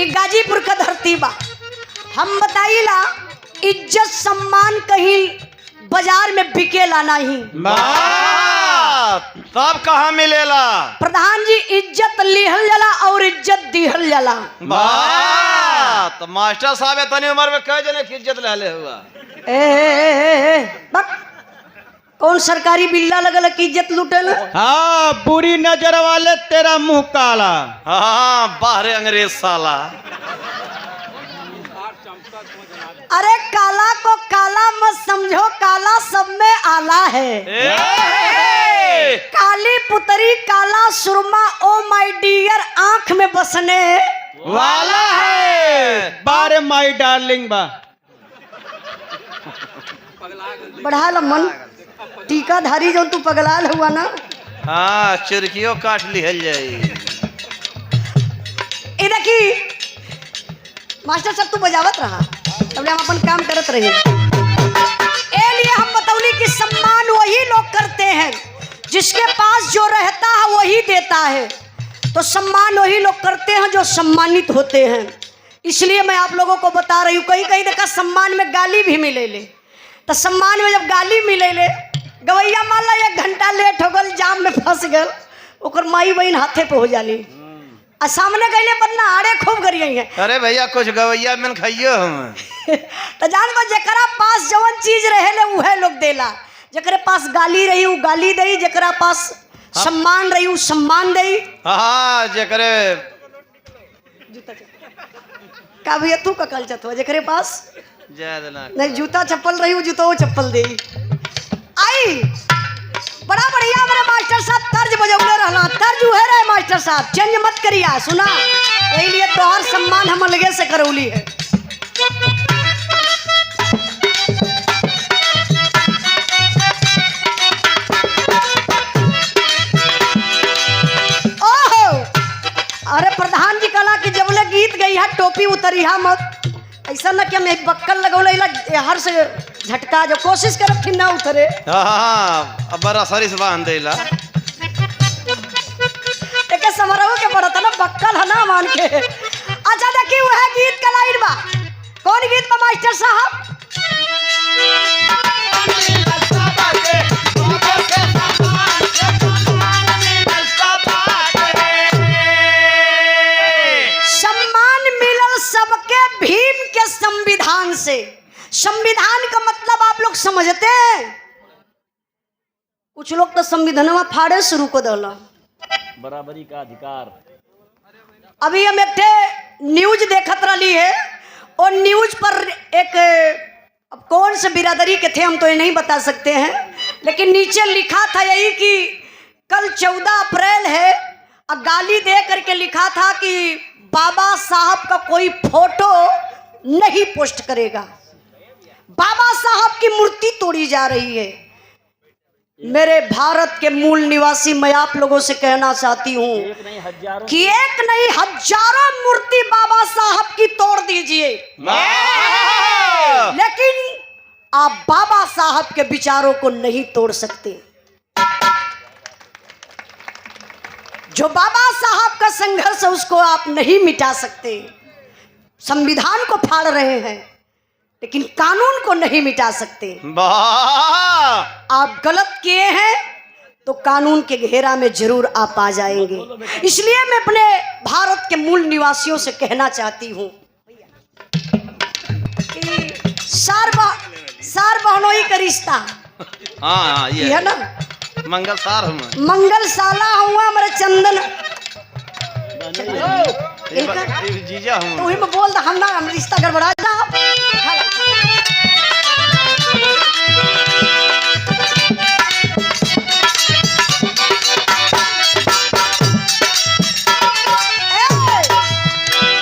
ई गाजीपुर का धरती बा। हम बताइला इज्जत सम्मान कहीं बाजार में बिकेला नहीं। तब कहाँ मिलेला? प्रधान जी इज्जत लिहल जाला और इज्जत दिहल जाला। तो मास्टर साहब इतनी उम्र में कई जने की इज्जत ले हुआ। कौन सरकारी बिल्ला लगल की इज्जत लूटल? हाँ, बुरी नजर वाले तेरा मुंह काला। हाँ, बाहरे अंग्रेज साला। अरे काला को काला मत समझो, काला सब में आला है। काली पुतरी काला सुरमा ओ माय डियर आंख में बसने वाला है। बारे माई डार्लिंग बा। बढ़ा ला मन टीकाधारी जो तू पगलाल हुआ ना। हाँ, चुरकियों काट लिहल जाई। ए देखी मास्टर साहब तू बजावत रहा तब हम अपन काम करत रहे। ए लिए हम बतौली कि सम्मान वही लोग करते हैं जिसके पास जो रहता है वही देता है। तो सम्मान वही लोग करते हैं जो सम्मानित होते हैं। इसलिए मैं आप लोगों को बता रही हूँ, कहीं कहीं देखा सम्मान में गाली भी मिले ले। तो सम्मान में जब गाली मिले ले, गवैया मान ला 1 घंटा लेट हो गल, जाम में फंस गल, ओकर माई बहन हाथे पे हो जाली आ सामने गईले पर ना आड़े खूब गरियई है। अरे भैया कुछ गवैया में खाइयो हम। तो जान बा जकरा पास जवन चीज रहेले उहे लोग देला। जकरे पास गाली रही उ गाली देई, जकरा पास सम्मान रही उ सम्मान देई। हाँ, जकरे का भैया तू का कल चतवा जकरे पास ज्यादा नहीं जूता चप्पल रही उ जूतो चप्पल देई। आई बड़ा बढ़िया मेरे मास्टर साहब तर्ज बजौले रहना। तर्ज उहे रहे मास्टर साहब, चेंज मत करिया। सुना यही लिए तोहर सम्मान हम अलगे से करौली है। ओहो, अरे प्रधान जी कला कि जबले गीत गई है टोपी उतरिया मत। ऐसा ना कि मैं बक्कल लगौले हर से झटका जो कोशिश कर फिर ना उतरे। हाँ, अब बड़ा सरी से बांध देला। एक समरहो के पड़ता ना बक्कल है ना मान के। अच्छा देखिए वो है गीत का लाइन बा। कौन गीत बा मास्टर साहब? सम्मान मिलल सबके भीम के संविधान से। संविधान का मतलब आप लोग समझते हैं? कुछ लोग तो संविधानवा फाड़े शुरू को दला। बराबरी का अधिकार। अभी हम एक न्यूज देखत रही है और न्यूज पर एक अब कौन से बिरादरी के थे हम तो ये नहीं बता सकते हैं, लेकिन नीचे लिखा था यही कि कल 14 अप्रैल है और गाली दे करके लिखा था कि बाबा साहब का कोई फोटो नहीं पोस्ट करेगा। बाबा साहब की मूर्ति तोड़ी जा रही है। मेरे भारत के मूल निवासी मैं आप लोगों से कहना चाहती हूँ कि एक नहीं हजारों मूर्ति बाबा साहब की तोड़ दीजिए, लेकिन आप बाबा साहब के विचारों को नहीं तोड़ सकते। जो बाबा साहब का संघर्ष है उसको आप नहीं मिटा सकते। संविधान को फाड़ रहे हैं लेकिन कानून को नहीं मिटा सकते। आप गलत किए हैं तो कानून के घेरा में जरूर आप आ जाएंगे। इसलिए मैं अपने भारत के मूल निवासियों से कहना चाहती हूँ कि सार बहनोई का रिश्ता हाँ ये है ना। मंगल सार हूँ, मंगल साला हुआ मेरे चंदन जीजा हूँ। तो वही मैं बोल रहा हम रिश्ता गड़बड़ा जा।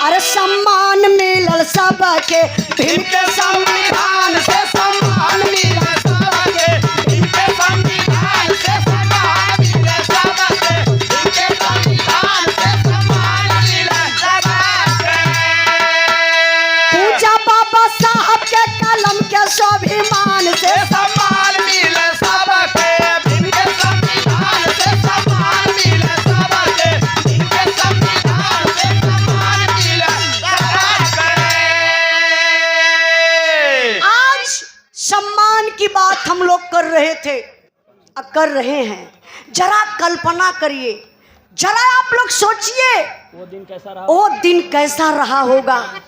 अरे सम्मान मिलल सबके भीम के संविधान से। सम्मान मिलल सबके भीम के संविधान से। सम्मान मिलल सबके भीम के संविधान से। सम्मान मिलल सबके। पूजा बाबा साहब के कलम के स्वाभिमान से। सम्मान मिलल सबके भीम के संविधान से। सम्मान मिलल सबके भीम के संविधान से। सम्मान मिलल रहे थे कर रहे हैं। जरा कल्पना करिए, जरा आप लोग सोचिए वो दिन कैसा रहा? वो दिन कैसा रहा होगा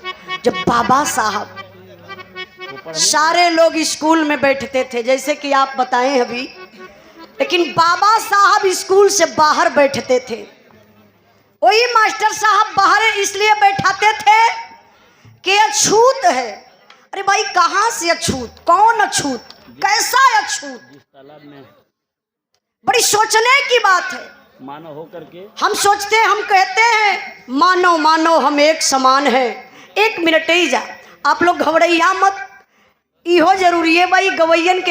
जब बाबा साहब सारे लोग स्कूल में बैठते थे जैसे कि आप बताएं अभी, लेकिन बाबा साहब स्कूल से बाहर बैठते थे। वही मास्टर साहब बाहर इसलिए बैठाते थे कि अछूत है। अरे भाई कहाँ से अछूत, कौन अछूत, कैसा अछूत? जिस तालाब में बड़ी सोचने की बात है। मानव होकर के हम सोचते हैं, हम कहते हैं मानो मानो हम एक समान है। एक मिनट ही जा, आप लोग घबराइया मत, इहो जरूरी है भाई गवैयन के